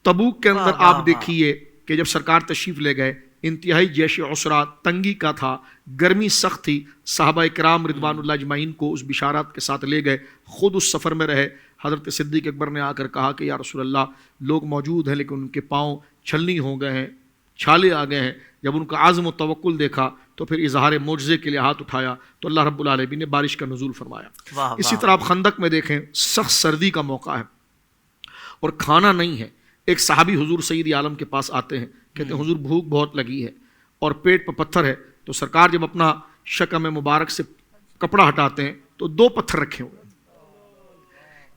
تبوک کے اندر آپ دیکھیے کہ جب سرکار تشریف لے گئے، انتہائی جیش عسرا تنگی کا تھا، گرمی سخت تھی، صحابہ کرام رضوان اللہ اجمعین کو اس بشارت کے ساتھ لے گئے، خود اس سفر میں رہے۔ حضرت صدیق اکبر نے آ کر کہا کہ یا رسول اللہ، لوگ موجود ہیں لیکن ان کے پاؤں چھلنی ہو گئے ہیں، چھالے آ گئے ہیں۔ جب ان کا عزم و توکل دیکھا تو پھر اظہار معجزے کے لیے ہاتھ اٹھایا تو اللہ رب العالمین نے بارش کا نزول فرمایا۔ اسی طرح آپ خندق میں دیکھیں، سخت سردی کا موقع ہے اور کھانا نہیں ہے۔ ایک صحابی حضور سید عالم کے پاس آتے ہیں، کہتے ہیں حضور بھوک بہت لگی ہے اور پیٹ پہ پتھر ہے۔ تو سرکار جب اپنا شکم مبارک سے کپڑا ہٹاتے ہیں تو 2 پتھر رکھے ہوئے،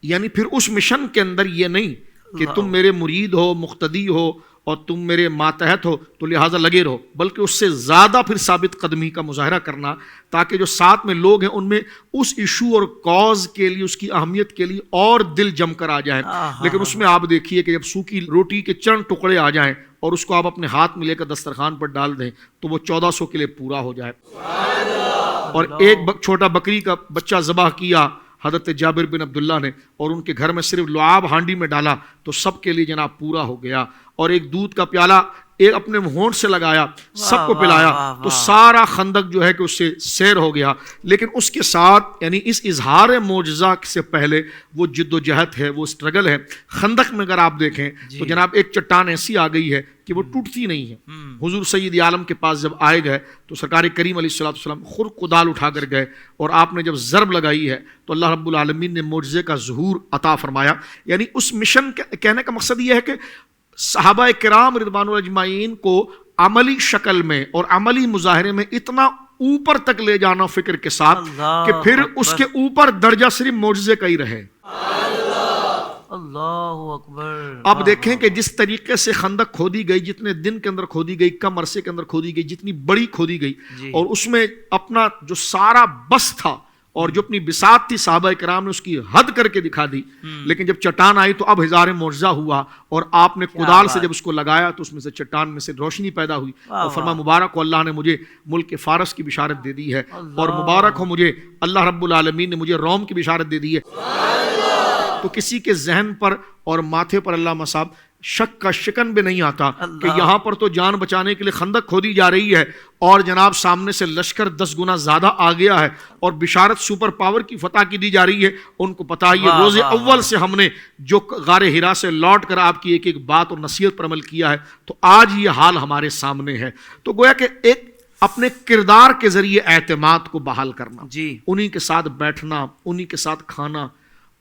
یعنی پھر اس مشن کے اندر یہ نہیں کہ تم میرے مرید ہو، مقتدی ہو اور تم میرے ماتحت ہو تو لہٰذا لگے رہو، بلکہ اس سے زیادہ پھر ثابت قدمی کا مظاہرہ کرنا، تاکہ جو ساتھ میں لوگ ہیں ان میں اس ایشو اور کاز کے لیے، اس کی اہمیت کے لیے اور دل جم کر آ جائیں۔ لیکن اس میں آپ دیکھیے کہ جب سوکھی روٹی کے چند ٹکڑے آ جائیں اور اس کو آپ اپنے ہاتھ میں لے کر دسترخوان پر ڈال دیں تو وہ 1400 کے لیے پورا ہو جائے۔ اور ایک چھوٹا بکری کا بچہ ذبح کیا حضرت جابر بن عبداللہ نے، اور ان کے گھر میں صرف لعاب ہانڈی میں ڈالا تو سب کے لیے جناب پورا ہو گیا۔ اور ایک دودھ کا پیالہ ایک اپنے ہونٹ سے لگایا، سب کو پلایا تو سارا خندق جو ہے کہ اس سے سیر ہو گیا۔ لیکن اس کے ساتھ یعنی اس اظہار معجزہ سے پہلے وہ جد و جہد ہے، وہ اسٹرگل ہے۔ خندق میں اگر آپ دیکھیں تو جناب ایک چٹان ایسی آ گئی ہے کہ وہ ٹوٹتی نہیں ہے۔ حضور سید عالم کے پاس جب آئے گئے تو سرکار کریم علیہ الصلوۃ والسلام خود کدال اٹھا کر گئے اور آپ نے جب ضرب لگائی ہے تو اللہ رب العالمین نے معجزے کا ظہور عطا فرمایا۔ یعنی اس مشن کہنے کا مقصد یہ ہے کہ صحابہ کرام رضوان اللہ اجمعین کو عملی شکل میں اور عملی مظاہرے میں اتنا اوپر تک لے جانا فکر کے ساتھ کہ پھر اس کے اوپر درجہ صرف معجزے کا ہی رہے۔ اللہ اکبر۔ اب دیکھیں کہ جس طریقے سے خندق کھودی گئی، جتنے دن کے اندر کھودی گئی، کم عرصے کے اندر کھودی گئی، جتنی بڑی کھودی گئی، اور اس میں اپنا جو سارا بس تھا اور جو اپنی بساط تھی صحابہ کرام نے اس کی حد کر کے دکھا دی۔ لیکن جب چٹان آئی تو اب ہزار معجزہ ہوا، اور آپ نے کدال سے جب اس کو لگایا تو اس میں سے چٹان میں سے روشنی پیدا ہوئی، اور فرما مبارک ہو اللہ نے مجھے ملک فارس کی بشارت دے دی ہے، اور مبارک ہو مجھے اللہ رب العالمین نے مجھے روم کی بشارت دے دی ہے۔ تو کسی کے ذہن پر اور ماتھے پر اللہ صاحب شک کا شکن بھی نہیں آتا کہ یہاں پر تو جان بچانے کے لیے خندق کھودی جا رہی ہے اور جناب سامنے سے لشکر 10 گنا زیادہ آ گیا ہے، اور بشارت سپر پاور کی فتح کی دی جا رہی ہے۔ ان کو پتا ہے یہ روز اول سے ہم نے جو غار حرا سے لوٹ کر آپ کی ایک ایک بات اور نصیحت پر عمل کیا ہے، تو آج یہ حال ہمارے سامنے ہے۔ تو گویا کہ ایک اپنے کردار کے ذریعے اعتماد کو بحال کرنا، انہی کے ساتھ بیٹھنا، انہی کے ساتھ کھانا،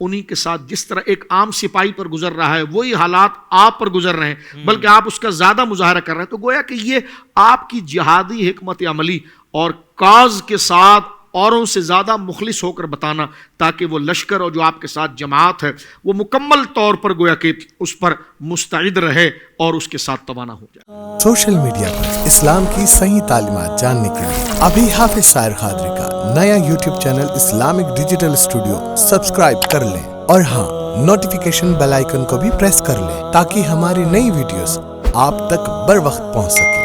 انہی کے ساتھ جس طرح ایک عام سپاہی پر گزر رہا ہے وہی حالات آپ پر گزر رہے ہیں، بلکہ آپ اس کا زیادہ مظاہرہ کر رہے ہیں۔ تو گویا کہ یہ آپ کی جہادی حکمت عملی اور کاز کے ساتھ اوروں سے زیادہ مخلص ہو کر بتانا، تاکہ وہ لشکر اور جو آپ کے ساتھ جماعت ہے وہ مکمل طور پر گویا کہ اس پر مستعد رہے اور اس کے ساتھ توانا ہو جائے۔ سوشل میڈیا پر اسلام کی صحیح تعلیمات جاننے کے لیے ابھی حافظ سائر قادری کا نیا YouTube channel Islamic digital studio subscribe کر لیں، اور ہاں نوٹیفیکیشن بیل آئیکن کو بھی پریس کر لیں تاکہ ہماری نئی ویڈیوز آپ تک بر وقت پہنچ سکیں۔